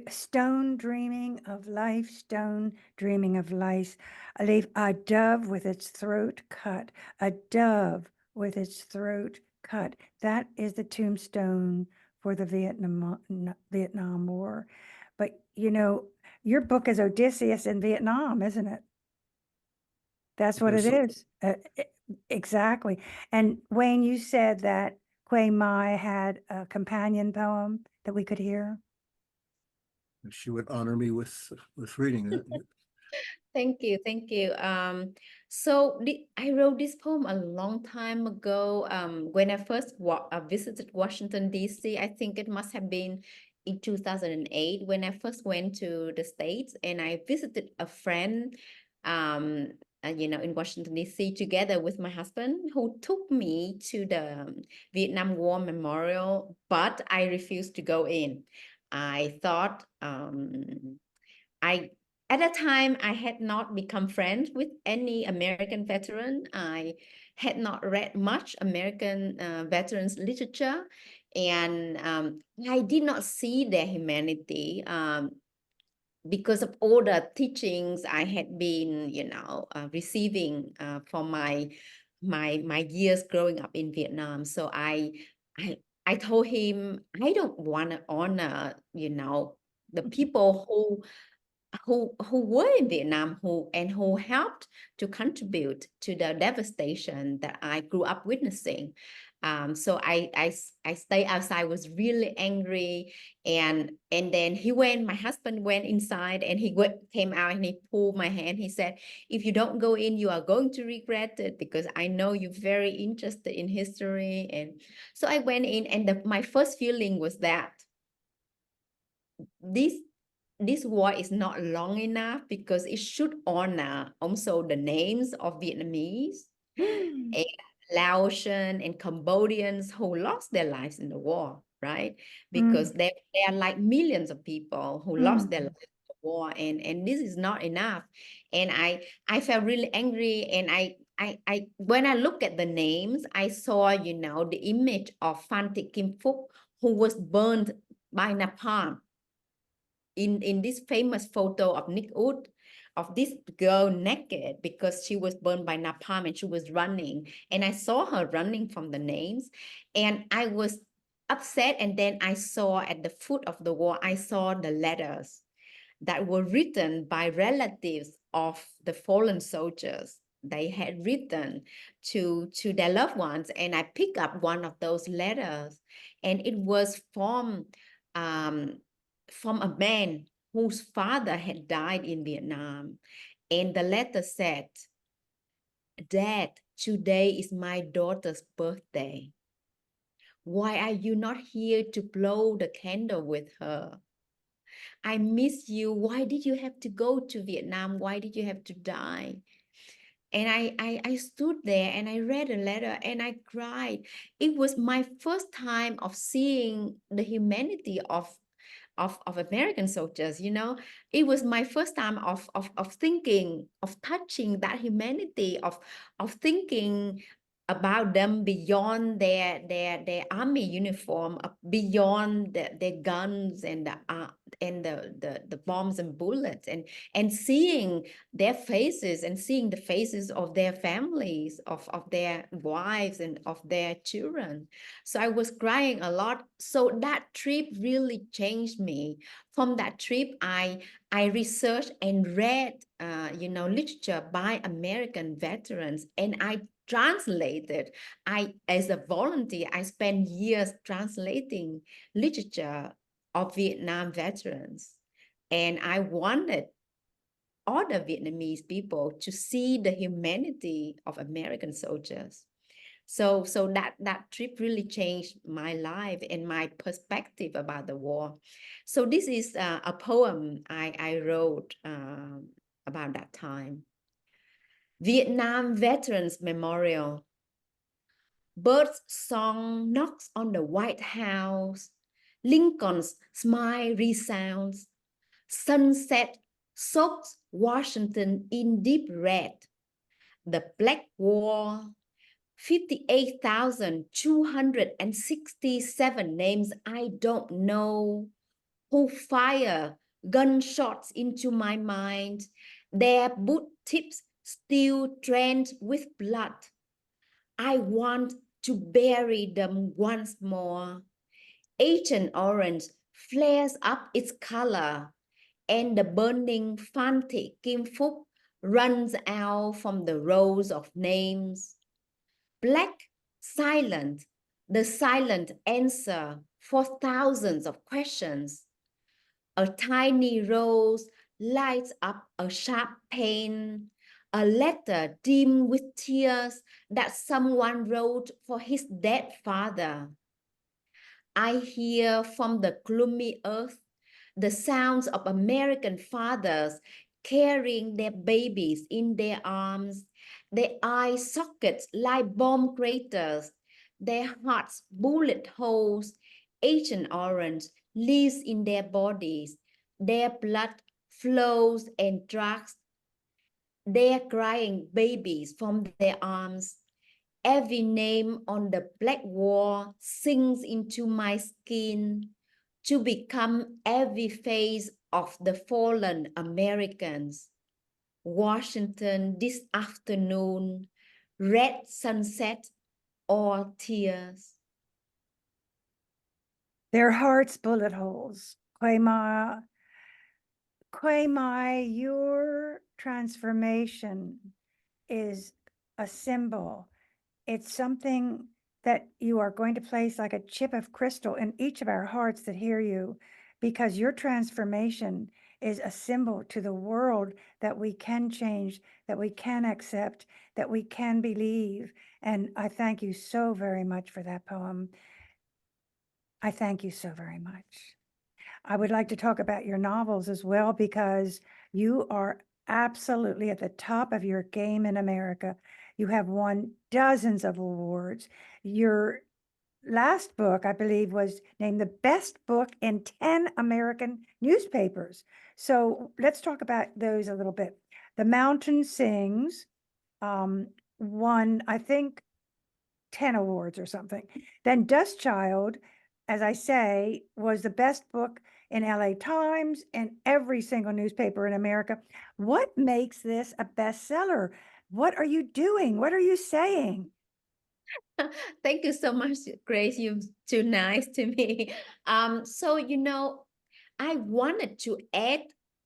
Stone dreaming of life, stone dreaming of life. A dove with its throat cut, a dove with its throat cut. That is the tombstone for the Vietnam War. But your book is Odysseus in Vietnam, isn't it? That's what it is. Exactly. And Wayne, you said that Quay Mai had a companion poem that we could hear. She would honor me with reading that. Thank you, thank you. So I wrote this poem a long time ago. When I first visited Washington, D.C., I think it must have been in 2008 when I first went to the States, and I visited a friend, in Washington, D.C. together with my husband, who took me to the Vietnam War Memorial, but I refused to go in. I thought I at that time, I had not become friends with any American veteran. I had not read much American veterans literature, and I did not see their humanity because of all the teachings I had been, receiving from my years growing up in Vietnam. So I told him I don't want to honor, the people who were in Vietnam who helped to contribute to the devastation that I grew up witnessing. So I stayed outside, was really angry, and then my husband went inside, and he came out and he pulled my hand. He said, "If you don't go in, you are going to regret it, because I know you're very interested in history." And so I went in, and my first feeling was that this war is not long enough, because it should honor also the names of Vietnamese and Laotian and Cambodians who lost their lives in the war, right? Because there are like millions of people who lost their lives in the war, and this is not enough. And I felt really angry, and when I look at the names, I saw, you know, the image of Phan Kim Phúc, who was burned by napalm. In this famous photo of Nick Wood, of this girl naked because she was burned by napalm and she was running. And I saw her running from the names, and I was upset. And then I saw at the foot of the wall, I saw the letters that were written by relatives of the fallen soldiers. They had written to their loved ones, and I picked up one of those letters, and it was from a man whose father had died in Vietnam. And the letter said, "Dad, today is my daughter's birthday. Why are you not here to blow the candle with her? I miss you. Why did you have to go to Vietnam? Why did you have to die?" And I stood there and I read a letter and I cried. It was my first time of seeing the humanity of American soldiers, you know. It was my first time of thinking, of touching that humanity, of thinking about them beyond their army uniform, beyond their guns and the bombs and bullets, and seeing their faces and seeing the faces of their families, of their wives and of their children. So I was crying a lot. So that trip really changed me. From that trip, I researched and read, you know, literature by American veterans, and I translated. As a volunteer, I spent years translating literature of Vietnam veterans, and I wanted other Vietnamese people to see the humanity of American soldiers. So that trip really changed my life and my perspective about the war. So this is a poem I wrote about that time. Vietnam Veterans Memorial. Birds' song knocks on the White House. Lincoln's smile resounds. Sunset soaks Washington in deep red. The Black Wall, 58,267 names I don't know, who fire gunshots into my mind, their boot tips still drenched with blood. I want to bury them once more. Agent Orange flares up its color, and the burning Phan Kim Phúc runs out from the rows of names. Black, silent, the silent answer for thousands of questions. A tiny rose lights up a sharp pain, a letter dim with tears that someone wrote for his dead father. I hear from the gloomy earth the sounds of American fathers carrying their babies in their arms, their eye sockets like bomb craters, their hearts bullet holes. Agent Orange lives in their bodies, their blood flows and drags their crying babies from their arms. Every name on the black wall sinks into my skin to become every face of the fallen Americans. Washington this afternoon, red sunset or tears. Their hearts bullet holes. Quay Mai, your transformation is a symbol. It's something that you are going to place like a chip of crystal in each of our hearts that hear you, because your transformation is a symbol to the world that we can change, that we can accept, that we can believe. And I thank you so very much for that poem. I thank you so very much. I would like to talk about your novels as well, because you are absolutely at the top of your game in America. You have won dozens of awards. Your last book, I believe, was named the best book in 10 American newspapers. So let's talk about those a little bit. The Mountain Sings, won, I think, 10 awards or something. Then Dust Child, as I say, was the best book in LA Times and every single newspaper in America. What makes this a bestseller? What are you doing? What are you saying? Thank you so much, Grace. You're too nice to me. So I wanted to add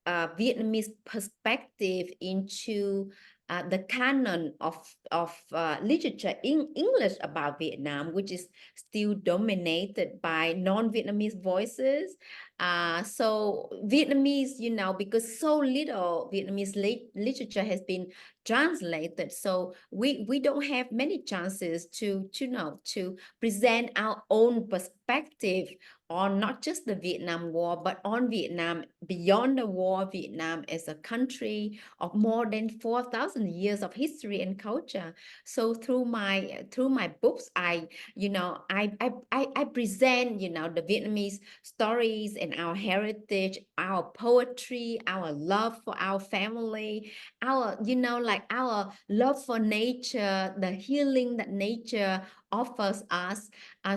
Vietnamese perspective into the canon of literature in English about Vietnam, which is still dominated by non-Vietnamese voices. So Vietnamese, because so little Vietnamese literature has been translated, so we don't have many chances to present our own perspective on not just the Vietnam War, but on Vietnam beyond the war, Vietnam as a country of more than 4,000 years of history and culture. So through my books, I present the Vietnamese stories and our heritage, our poetry, our love for our family, our like our love for nature, the healing that nature offers us. I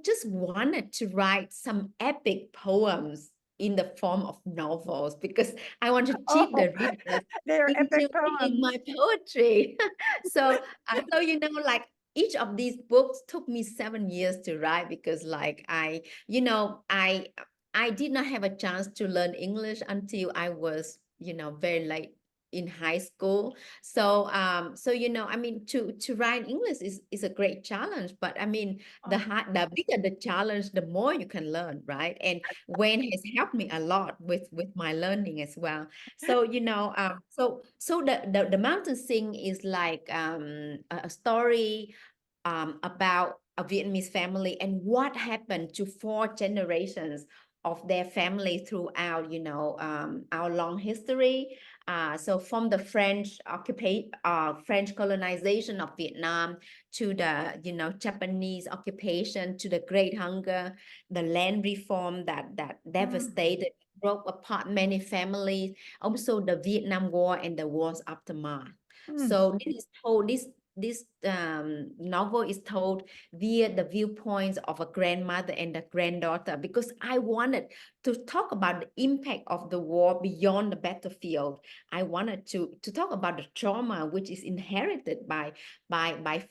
just wanted to write some epic poems in the form of novels because I want to cheat Oh, the readers they're epic into reading poems. my poetry. So like each of these books took me 7 years to write because like I did not have a chance to learn English until I was very late in high school. So I mean, to write English is a great challenge, but I mean, Oh, the bigger the challenge, the more you can learn, right? And Wayne has helped me a lot with my learning as well. So the Mountain Sing is like a story about a Vietnamese family and what happened to 4 generations of their family throughout, our long history. So from the French colonization of Vietnam to the, Japanese occupation to the Great Hunger, the land reform that devastated, broke apart many families, also the Vietnam War and the war's aftermath. mm, So this novel is told via the viewpoints of a grandmother and a granddaughter because I wanted to talk about the impact of the war beyond the battlefield. I wanted to talk about the trauma which is inherited by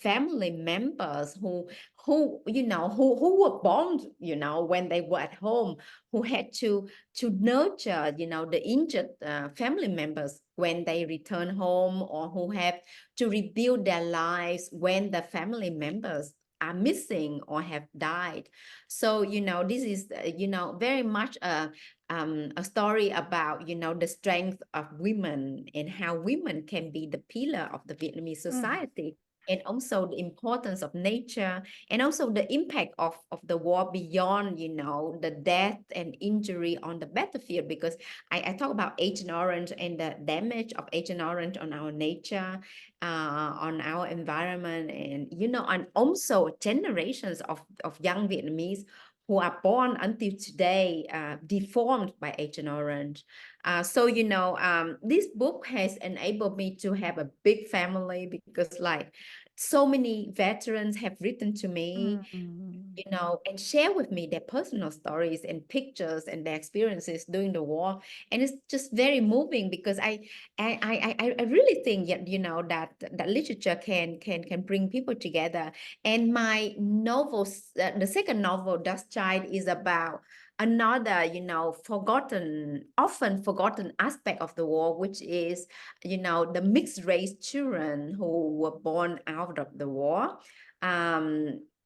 family members who were born when they were at home, who had to nurture the injured family members when they return home, or who have to rebuild their lives when the family members are missing or have died. So this is very much a story about the strength of women and how women can be the pillar of the Vietnamese mm. society, and also the importance of nature, and also the impact of the war beyond the death and injury on the battlefield, because I talk about Agent Orange and the damage of Agent Orange on our nature, on our environment, and also generations of young Vietnamese who are born until today deformed by Agent Orange. This book has enabled me to have a big family because like so many veterans have written to me, Mm. and share with me their personal stories and pictures and their experiences during the war. And it's just very moving because I really think that literature can bring people together. And my novels, the second novel, Dust Child, is about another often forgotten aspect of the war, which is the mixed race children who were born out of the war.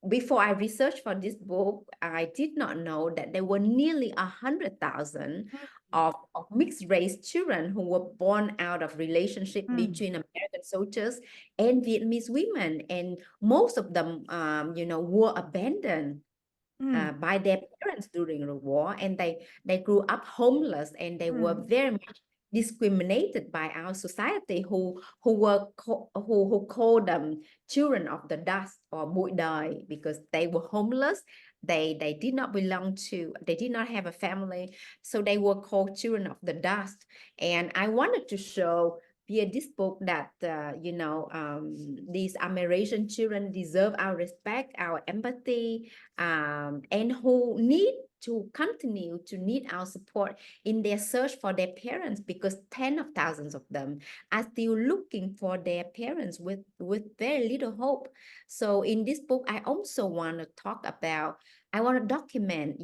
Before I researched for this book, I did not know that there were nearly 100,000 of mixed race children who were born out of relationship Mm. between American soldiers and Vietnamese women, and most of them, were abandoned Mm. by their parents during the war, and they grew up homeless, and they were Mm. very much discriminated by our society, who called them children of the dust or bụi đời, because they were homeless. They did not belong to, they did not have a family, so they were called children of the dust. And I wanted to show via this book that these American children deserve our respect, our empathy, and who need to continue to need our support in their search for their parents, because tens of thousands of them are still looking for their parents with very little hope. So in this book, I also want to talk about, I want to document,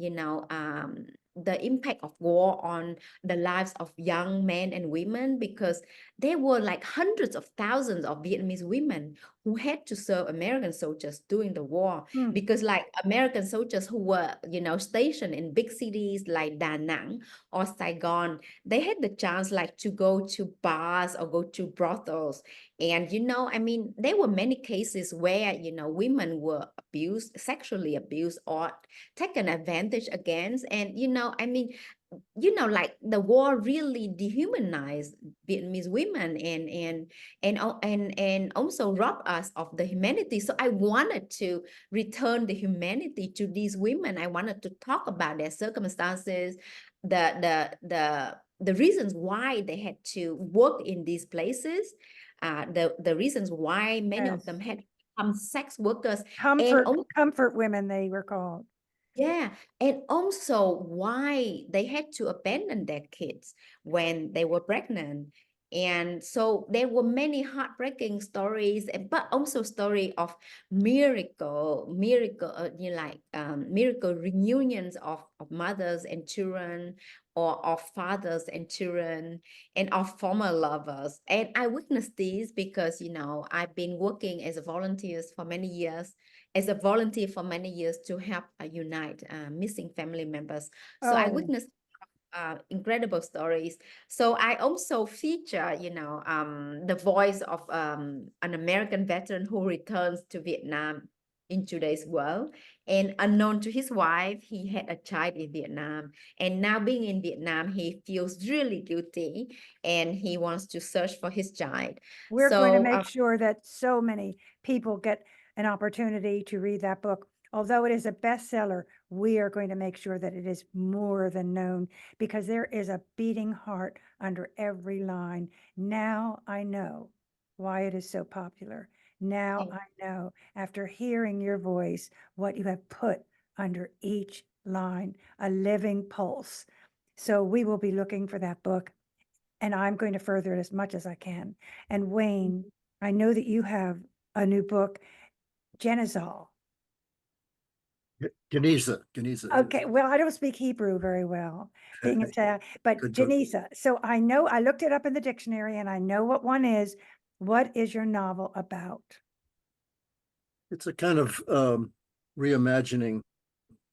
the impact of war on the lives of young men and women, because there were like hundreds of thousands of Vietnamese women who had to serve American soldiers during the war. Mm. Because like American soldiers who were, stationed in big cities like Da Nang or Saigon, they had the chance like to go to bars or go to brothels. And, there were many cases where, women were abused, sexually abused, or taken advantage against. And, like the war really dehumanized Vietnamese women and also robbed us of the humanity. So I wanted to return the humanity to these women. I wanted to talk about their circumstances, the reasons why they had to work in these places, the reasons why many of them had become sex workers, Comfort women, they were called. yeah, and also why they had to abandon their kids when they were pregnant. And so there were many heartbreaking stories, but also story of miracle reunions of mothers and children, or of fathers and children, and of former lovers. And I witnessed this because, I've been working as a volunteer for many years to help unite missing family members. So I witnessed incredible stories. So I also feature, the voice of an American veteran who returns to Vietnam in today's world. And unknown to his wife, he had a child in Vietnam. And now being in Vietnam, he feels really guilty and he wants to search for his child. We're going to make sure that so many people get an opportunity to read that book. Although it is a bestseller, we are going to make sure that it is more than known, because there is a beating heart under every line. Now I know why it is so popular. Now I know, after hearing your voice, what you have put under each line, a living pulse. So we will be looking for that book, and I'm going to further it as much as I can. And Wayne, I know that you have a new book, Genizal. Genisa. Okay, well, I don't speak Hebrew very well, being but Good book. Genisa. So I know, I looked it up in the dictionary and I know what one is. What is your novel about? It's a kind of reimagining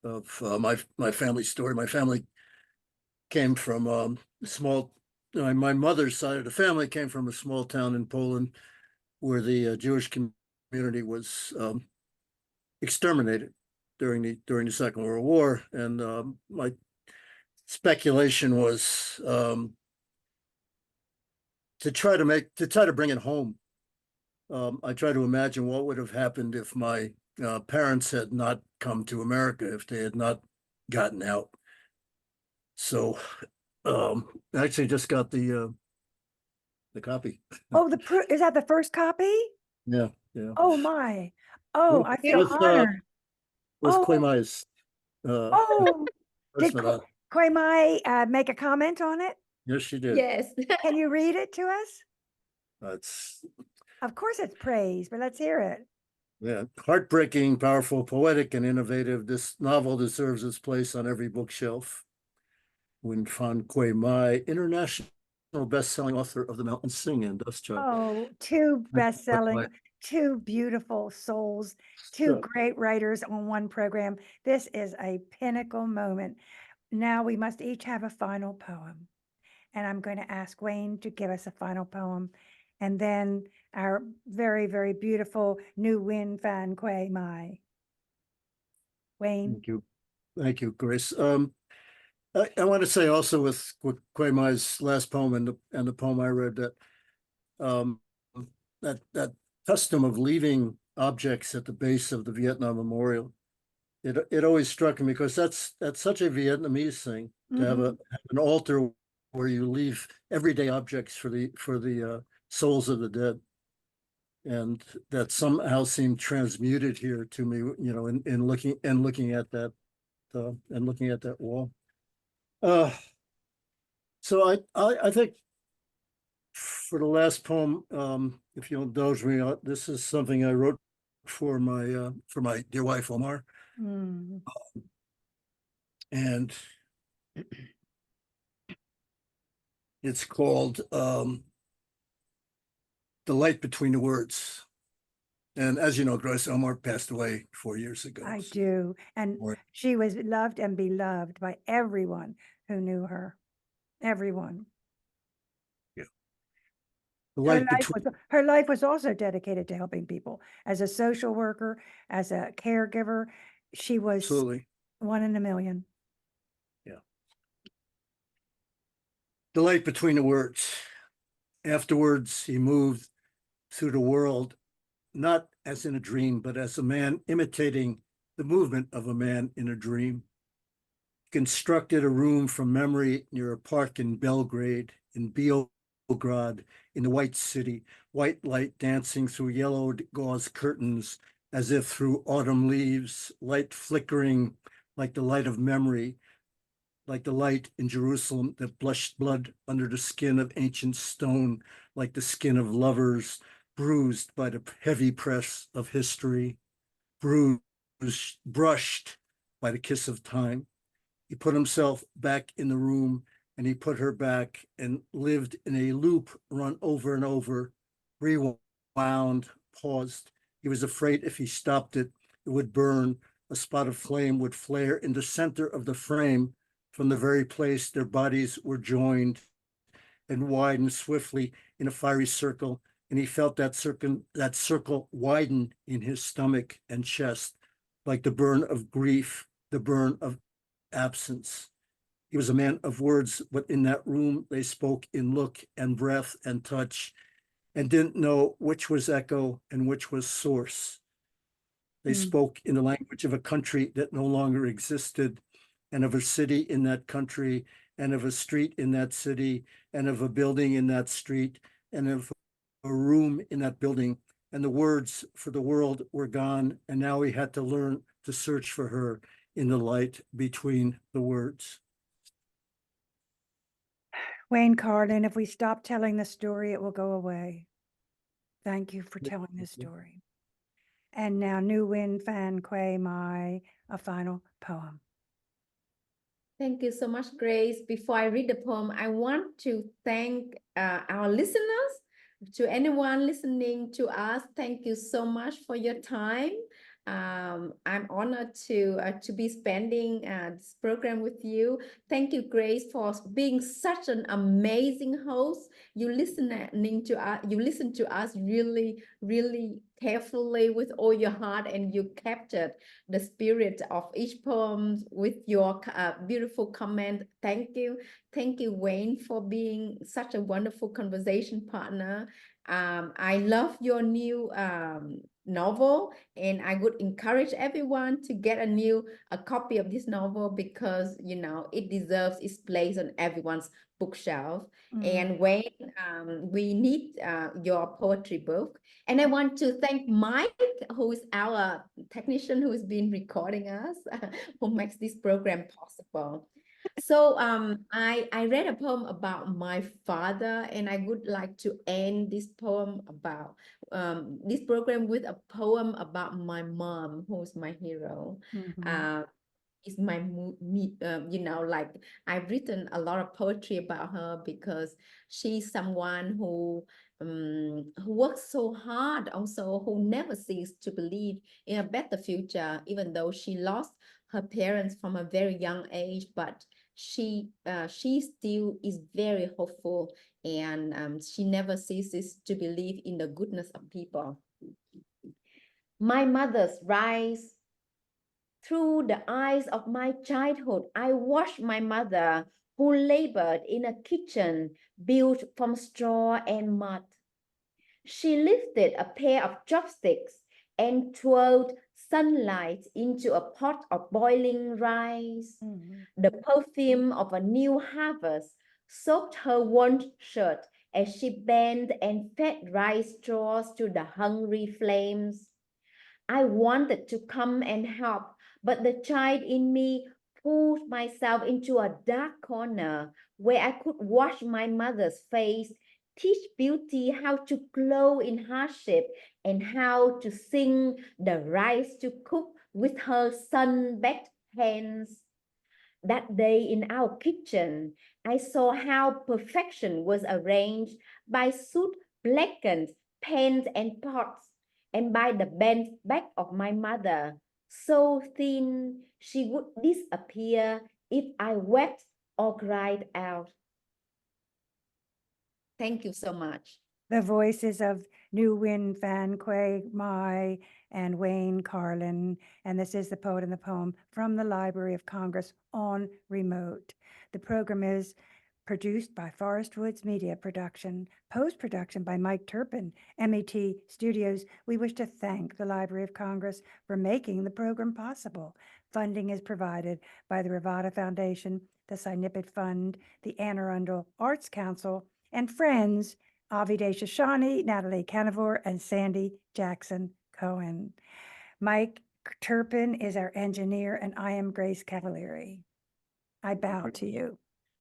of my family story. My family came from small. My mother's side of the family came from a small town in Poland where the Jewish community was exterminated during the Second World War, and my speculation was to try to bring it home. I try to imagine what would have happened if my parents had not come to America, if they had not gotten out. So I actually just got the copy. Oh, is that the first copy? Yeah. Oh my. Oh, I feel with honored. Quay Mai's Oh, did endorsement on it. Quay Mai make a comment on it? Yes, she did. Yes. Can you read it to us? It's Of course it's praise, but let's hear it. yeah, heartbreaking, powerful, poetic, and innovative. This novel deserves its place on every bookshelf. Nguyen Phan Quay Mai, international best-selling author of The Mountains Sing and Dust Child. Oh, two best-selling, two beautiful souls, two great writers on one program. This is a pinnacle moment. Now we must each have a final poem. And I'm going to ask Wayne to give us a final poem. And then our very, very beautiful new Nguyen Phan Quay Mai. Wayne. Thank you, Grace. I want to say also with Quay Mai's last poem and the poem I read that custom of leaving objects at the base of the Vietnam Memorial, it always struck me, because that's such a Vietnamese thing, to have an altar where you leave everyday objects for the souls of the dead. And that somehow seemed transmuted here to me, in looking at that wall. So I think for the last poem, if you'll indulge me, this is something I wrote for my dear wife Omar, Mm. and it's called "The Light Between the Words." And as you know, Grace, Omar passed away 4 years ago. I do. And Or- she was loved and beloved by everyone who knew her. Everyone. The Her light life between was, her life was also dedicated to helping people. As a social worker, as a caregiver, she was absolutely. one in a million. The light between the words. Afterwards, he moved through the world, not as in a dream, but as a man imitating the movement of a man in a dream. Constructed a room from memory near a park in Belgrade, in Beograd, in the White City, white light dancing through yellowed gauze curtains as if through autumn leaves, light flickering like the light of memory, like the light in Jerusalem that blushed blood under the skin of ancient stone, like the skin of lovers bruised by the heavy press of history, bruised, brushed by the kiss of time. He put himself back in the room and he put her back and lived in a loop run over and over, rewound, paused. He was afraid if he stopped it, it would burn. A spot of flame would flare in the center of the frame from the very place their bodies were joined and widen swiftly in a fiery circle. And he felt that circle widen in his stomach and chest, like the burn of grief, the burn of absence. He was a man of words, but in that room they spoke in look and breath and touch, and didn't know which was echo and which was source. They spoke in the language of a country that no longer existed, and of a city in that country, and of a street in that city, and of a building in that street, and of a room in that building. And the words for the world were gone, and now he had to learn to search for her in the light between the words. Wayne Karlin, if we stop telling the story, it will go away. Thank you for telling this story. And now Nguyen, Phan, a final poem. Thank you so much, Grace. Before I read the poem, I want to thank our listeners. To anyone listening to us, thank you so much for your time. I'm honored to be spending this program with you. Thank you, Grace, for being such an amazing host. You listen to us really, really carefully with all your heart, and you captured the spirit of each poem with your beautiful comment. Thank you. Thank you, Wayne, for being such a wonderful conversation partner. I love your new novel, and I would encourage everyone to get a copy of this novel, because it deserves its place on everyone's bookshelf. And Wayne, we need your poetry book. And I want to thank Mike, who is our technician, who has been recording us, who makes this program possible. So I read a poem about my father, and I would like to end this poem about this program with a poem about my mom, who's my hero. Is my like I've written a lot of poetry about her, because she's someone who works so hard, also who never ceased to believe in a better future, even though she lost her parents from a very young age. But she still is very hopeful, and she never ceases to believe in the goodness of people. My mother's rise. Through the eyes of my childhood, I watched my mother, who labored in a kitchen built from straw and mud. She lifted a pair of chopsticks and twirled sunlight into a pot of boiling rice. The perfume of a new harvest soaked her worn shirt as she bent and fed rice straws to the hungry flames. I wanted to come and help, but the child in me pulled myself into a dark corner where I could watch my mother's face, teach Beauty how to glow in hardship and how to sing the rice to cook with her sun-baked hands. That day in our kitchen, I saw how perfection was arranged by soot blackened pans and pots, and by the bent back of my mother, so thin she would disappear if I wept or cried out. Thank you so much. The voices of Nguyen, Phan, Mai, and Wayne Karlin. And this is the poet and the poem from the Library of Congress on remote. The program is produced by Forest Woods Media Production, post-production by Mike Turpin, MET Studios. We wish to thank the Library of Congress for making the program possible. Funding is provided by the Rivada Foundation, the Sinipit Fund, the Anne Arundel Arts Council, and friends Avi Deshashani, Natalie Canavore, and Sandy Jackson Cohen. Mike Turpin is our engineer, and I am Grace Cavalieri. I bow to you.